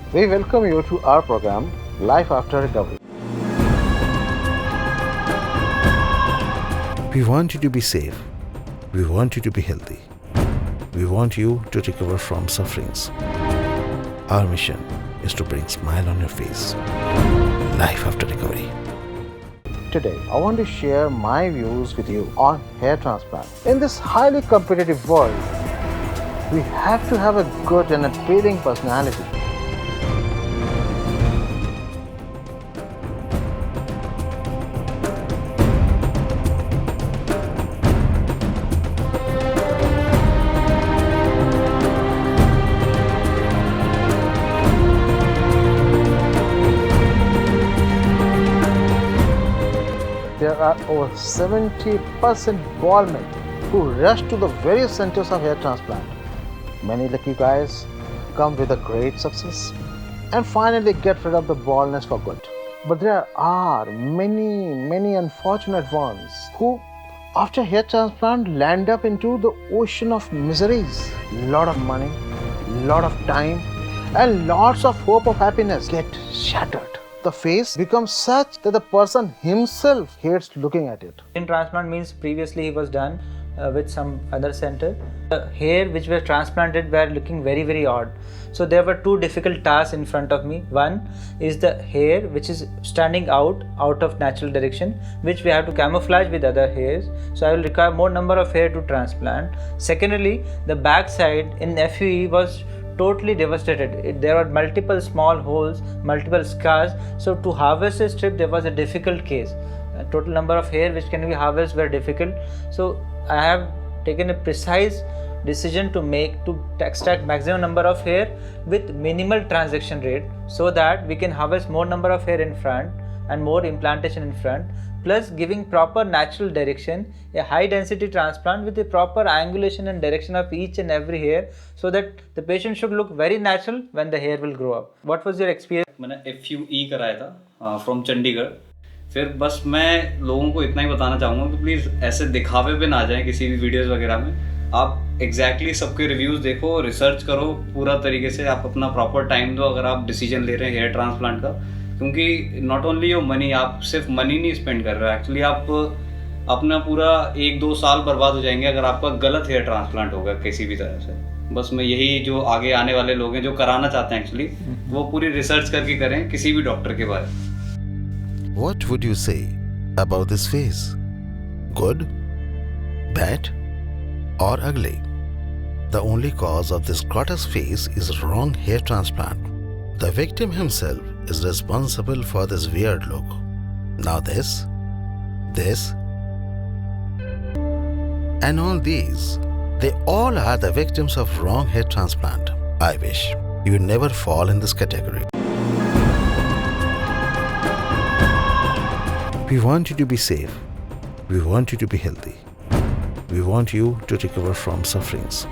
viewers, we welcome you to our program, Life After Recovery. We want you to be safe. We want you to be healthy. We want you to recover from sufferings. Our mission is to bring smile on your face. Life After Recovery. Today, I want to share my views with you on hair transplant. In this highly competitive world, we have to have a good and appealing personality. There are over 70% bald men who rush to the various centers of hair transplant. Many lucky guys come with a great success and finally get rid of the baldness for good. But there are many unfortunate ones who, after hair transplant, land up into the ocean of miseries. Lot of money, lot of time, and lots of hope of happiness get shattered. The face becomes such that the person himself hates looking at it. In transplant means previously he was done with some other center. The hair which were transplanted were looking very odd. So there were two difficult tasks in front of me. One is the hair which is standing out of natural direction, which we have to camouflage with other hairs. So I will require more number of hair to transplant. Secondly, the back side in FUE was totally devastated. There were multiple small holes, multiple scars. So to harvest a strip, there was a difficult case. Total number of hair which can be harvested were difficult. So I have taken a precise decision to make to extract maximum number of hair with minimal transaction rate, so that we can harvest more number of hair in front and more implantation in front, plus giving proper natural direction, a high density transplant with a proper angulation and direction of each and every hair, so that the patient should look very natural when the hair will grow up. What was your experience? मैंने FUE कराया था from Chandigarh. फिर बस मैं लोगों को इतना ही बताना चाहूँगा कि प्लीज़ ऐसे दिखावे पे ना जाएं किसी भी वीडियोस वगैरह में. आप एग्जैक्टली सबके रिव्यूज़ देखो, रिसर्च करो पूरा तरीके से, आप अपना प्रॉपर टाइम दो अगर आप डिसीजन ले रहे हैं हेयर ट्रांसप्लांट का. क्योंकि नॉट ओनली योर मनी, आप सिर्फ मनी नहीं स्पेंड कर रहे हो, एक्चुअली आप अपना पूरा 1-2 साल बर्बाद हो जाएंगे अगर आपका गलत हेयर ट्रांसप्लांट होगा किसी भी तरह से. बस मैं यही, जो आगे आने वाले लोग हैं जो कराना चाहते हैं एक्चुअली, वो पूरी रिसर्च करके करें किसी भी डॉक्टर के बारे में. What would you say about this face? Good, bad, or ugly? The only cause of this grotesque face is wrong hair transplant. The victim himself is responsible for this weird look. Now this, and all these, they all are the victims of wrong hair transplant. I wish you never fall in this category. We want you to be safe. We want you to be healthy. We want you to recover from sufferings.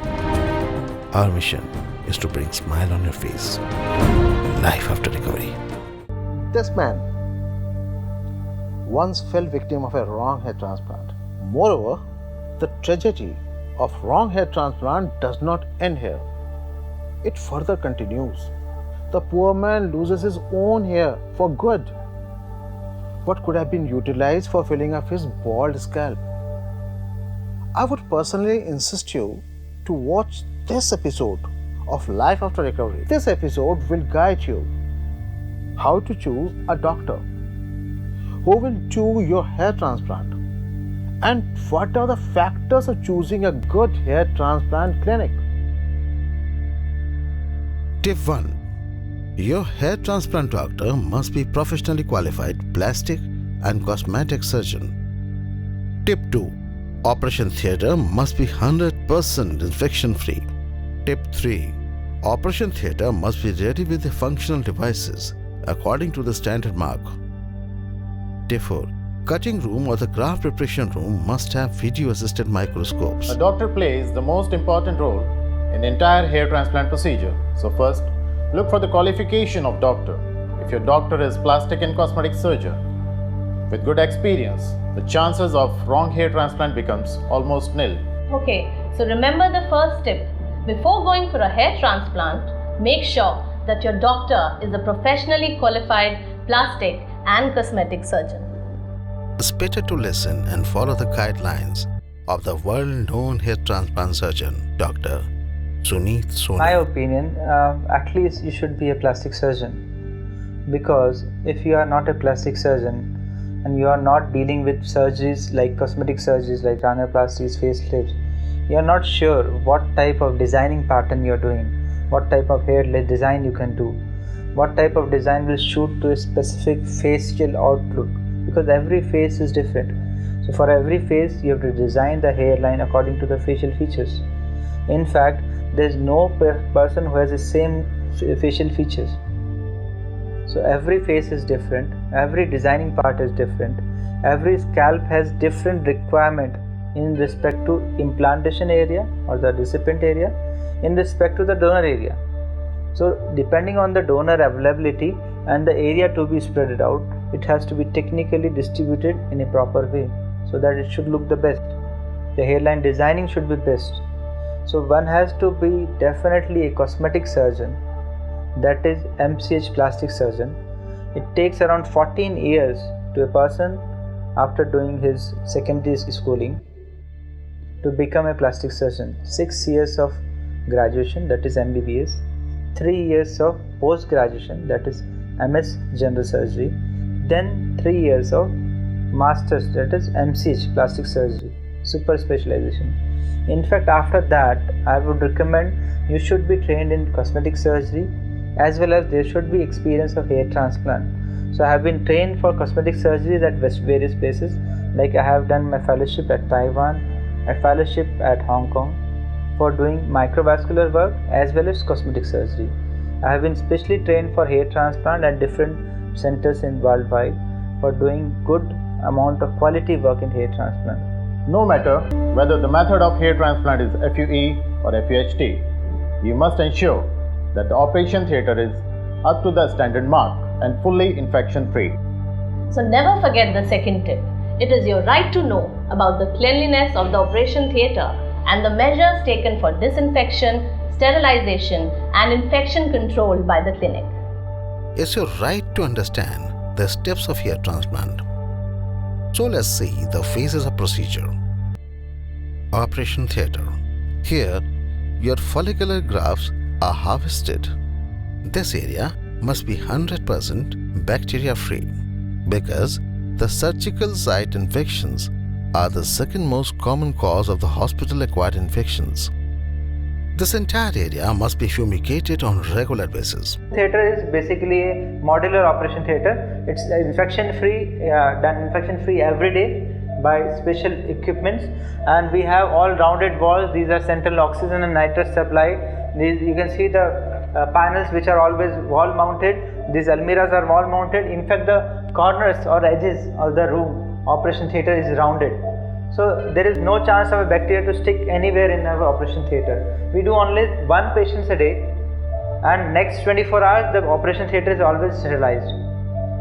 Our mission is to bring smile on your face. Life After Recovery. This man once fell victim of a wrong hair transplant. Moreover, the tragedy of wrong hair transplant does not end here. It further continues. The poor man loses his own hair for good. What could have been utilized for filling up his bald scalp? I would personally insist you to watch this episode of Life After Recovery. This episode will guide you how to choose a doctor who will do your hair transplant, and what are the factors of choosing a good hair transplant clinic. Tip 1. Your hair transplant doctor must be professionally qualified plastic and cosmetic surgeon. Tip 2. Operation theatre must be 100% infection free. Tip 3. Operation theatre must be ready with the functional devices according to the standard mark. Tip 4. Cutting room or the graft preparation room must have video assisted microscopes. A doctor plays the most important role in the entire hair transplant procedure. So first, look for the qualification of doctor. If your doctor is plastic and cosmetic surgeon with good experience, the chances of wrong hair transplant becomes almost nil. Okay, so remember the first tip. Before going for a hair transplant, make sure that your doctor is a professionally qualified plastic and cosmetic surgeon. It's better to listen and follow the guidelines of the world-known hair transplant surgeon, Dr. Suneet Soni. My opinion, at least you should be a plastic surgeon, because if you are not a plastic surgeon and you are not dealing with surgeries like cosmetic surgeries like rhinoplasties, facelifts, you are not sure what type of designing pattern you are doing, what type of hair design you can do, what type of design will shoot to a specific facial outlook, because every face is different. So for every face you have to design the hairline according to the facial features. In fact, there is no person who has the same facial features. So every face is different, every designing part is different, every scalp has different requirement in respect to implantation area or the recipient area, in respect to the donor area. So depending on the donor availability and the area to be spread out, it has to be technically distributed in a proper way so that it should look the best. The hairline designing should be best. So one has to be definitely a cosmetic surgeon, that is MCH plastic surgeon. It takes around 14 years to a person after doing his secondary schooling to become a plastic surgeon. 6 years of graduation, that is MBBS, 3 years of post graduation, that is MS general surgery, then 3 years of masters, that is MCH plastic surgery, super specialization. In fact, after that I would recommend you should be trained in cosmetic surgery, as well as there should be experience of hair transplant. So I have been trained for cosmetic surgeries at various places, like I have done my fellowship at Taiwan, a fellowship at Hong Kong for doing microvascular work as well as cosmetic surgery. I have been specially trained for hair transplant at different centers in worldwide for doing good amount of quality work in hair transplant. No matter whether the method of hair transplant is FUE or FUHT, you must ensure that the operation theatre is up to the standard mark and fully infection free. So never forget the second tip. It is your right to know about the cleanliness of the operation theatre and the measures taken for disinfection, sterilization and infection control by the clinic. It's your right to understand the steps of hair transplant. So let's see the phases of procedure. Operation theatre. Here, your follicular grafts are harvested. This area must be 100% bacteria free because the surgical site infections are the second most common cause of the hospital acquired infections. This entire area must be fumigated on regular basis. Theatre is basically a modular operation theatre. It's infection free, done infection free every day by special equipments, and we have all rounded walls. These are central oxygen and nitrous supply. These, you can see the panels which are always wall mounted. These almirahs are wall mounted. In fact, the corners or edges of the room operation theatre is rounded. So there is no chance of a bacteria to stick anywhere in our operation theatre. We do only one patient a day, and next 24 hours the operation theatre is always sterilized.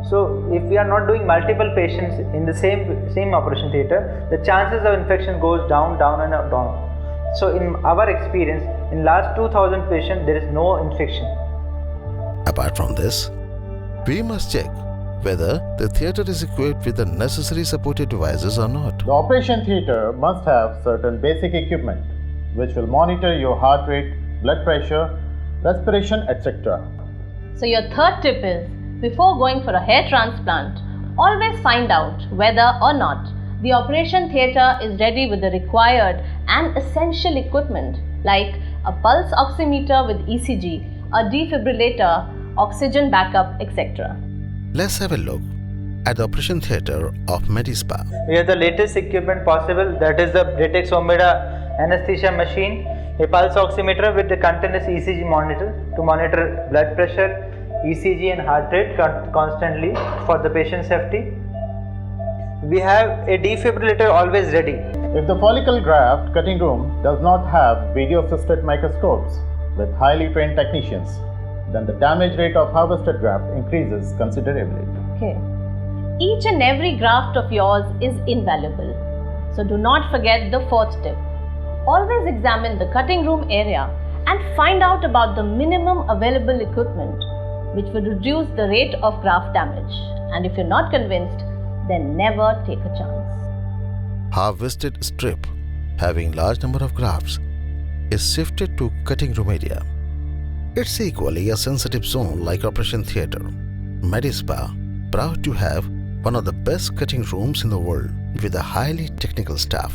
So if we are not doing multiple patients in the same operation theatre, the chances of infection goes down and down. So in our experience, in last 2000 patients, there is no infection. Apart from this, we must check whether the theatre is equipped with the necessary supportive devices or not. The operation theatre must have certain basic equipment which will monitor your heart rate, blood pressure, respiration, etc. So your third tip is, before going for a hair transplant, always find out whether or not the operation theatre is ready with the required and essential equipment like a pulse oximeter with ECG, a defibrillator, oxygen backup, etc. Let's have a look at the operation theatre of Medispa. We have the latest equipment possible, that is the Bratex Omega anesthesia machine, a pulse oximeter with the continuous ECG monitor to monitor blood pressure, ECG and heart rate constantly for the patient safety. We have a defibrillator always ready. If the follicle graft cutting room does not have video assisted microscopes with highly trained technicians, then the damage rate of harvested graft increases considerably. Okay. Each and every graft of yours is invaluable. So do not forget the fourth tip. Always examine the cutting room area and find out about the minimum available equipment which would reduce the rate of graft damage. And if you're not convinced, then never take a chance. Harvested strip, having large number of grafts, is shifted to cutting room area. It's equally a sensitive zone like operation theatre. MediSpa, proud to have one of the best cutting rooms in the world with a highly technical staff.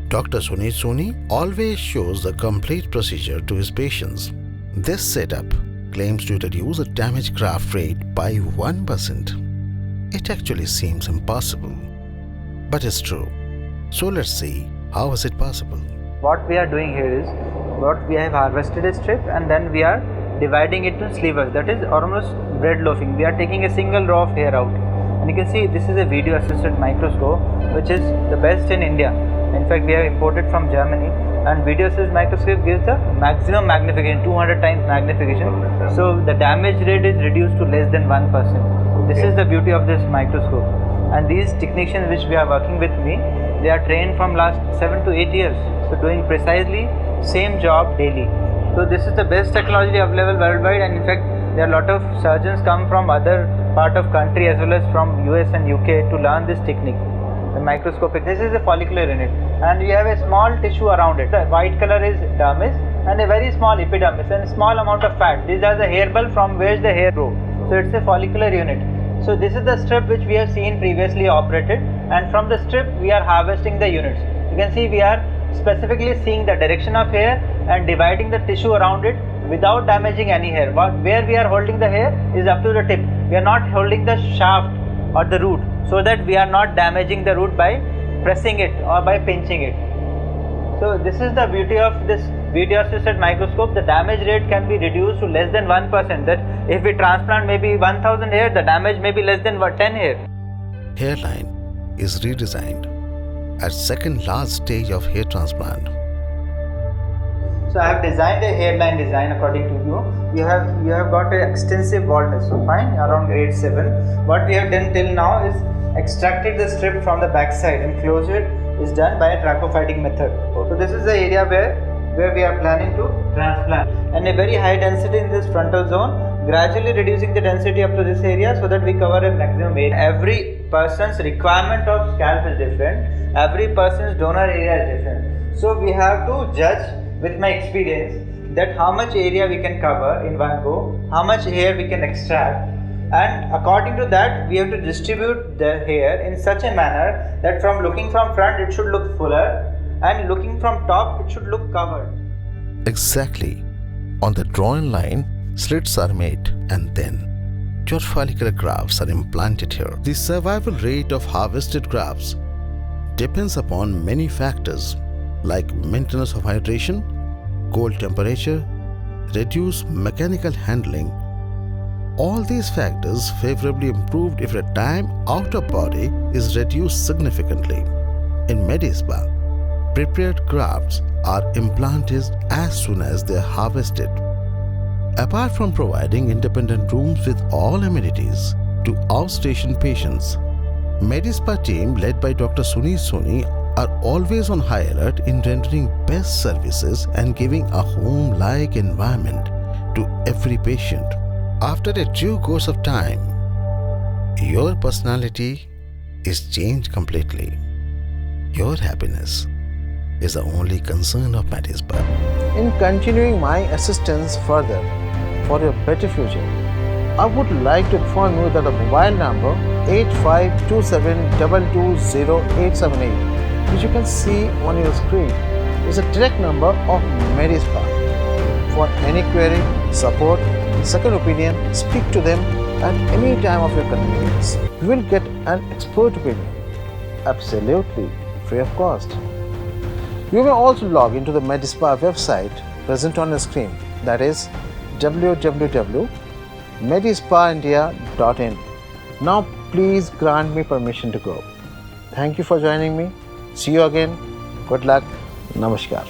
Dr. Soni always shows the complete procedure to his patients. This setup claims to reduce the damage graft rate by 1%. It actually seems impossible, but it's true. So let's see, how is it possible? What we are doing here is, what we have harvested a strip and then we are dividing it to slivers, that is almost bread loafing. We are taking a single row of hair out, and you can see this is a video assisted microscope which is the best in India. In fact, we have imported from Germany, and video assisted microscope gives the maximum magnification, 200 times magnification. So the damage rate is reduced to less than 1%. This is the beauty of this microscope. And these technicians which we are working with me, they are trained from last 7 to 8 years. So doing precisely same job daily. So this is the best technology available worldwide, and in fact there are a lot of surgeons come from other part of country as well as from US and UK to learn this technique. The microscopic, this is a follicular unit, and we have a small tissue around it. The white color is dermis and a very small epidermis and a small amount of fat. These are the hair bulb from where the hair grows. So it's a follicular unit. So this is the strip which we have seen previously operated, and from the strip we are harvesting the units. You can see we are specifically seeing the direction of hair and dividing the tissue around it without damaging any hair. Where we are holding the hair is up to the tip. We are not holding the shaft or the root, so that we are not damaging the root by pressing it or by pinching it. So this is the beauty of this video assisted microscope. The damage rate can be reduced to less than 1%. That if we transplant maybe 1000 hair, the damage may be less than 10 hair. Hairline is redesigned at second last stage of hair transplant. So I have designed a hairline design according to you. You have got an extensive baldness, so fine, around grade 7. What we have done till now is extracted the strip from the back side, and closure is done by a trachophytic method. So this is the area where we are planning to transplant, and a very high density in this frontal zone, gradually reducing the density up to this area so that we cover a maximum area. Every person's requirement of scalp is different, every person's donor area is different. So we have to judge with my experience that how much area we can cover in one go, how much hair we can extract, and according to that we have to distribute the hair in such a manner that from looking from front it should look fuller, and looking from top it should look covered. Exactly. On the drawn line, slits are made and then your follicular grafts are implanted here. The survival rate of harvested grafts depends upon many factors like maintenance of hydration, cold temperature, reduced mechanical handling. All these factors favorably improved if the time out of body is reduced significantly. In MediSpa, prepared grafts are implanted as soon as they are harvested. Apart from providing independent rooms with all amenities to outstation patients, MediSpa team led by Dr. Soni are always on high alert in rendering best services and giving a home-like environment to every patient. After a due course of time, your personality is changed completely. Your happiness is the only concern of MediSpa. In continuing my assistance further for your better future, I would like to inform you that a mobile number 8527220878, which you can see on your screen, is a direct number of MediSpa. For any query, support, second opinion, speak to them at any time of your convenience. You will get an expert opinion, absolutely free of cost. You may also log into the MediSpa website present on the screen, that is www.medispaindia.in. Now please grant me permission to go. Thank you for joining me. See you again. Good luck. Namaskar.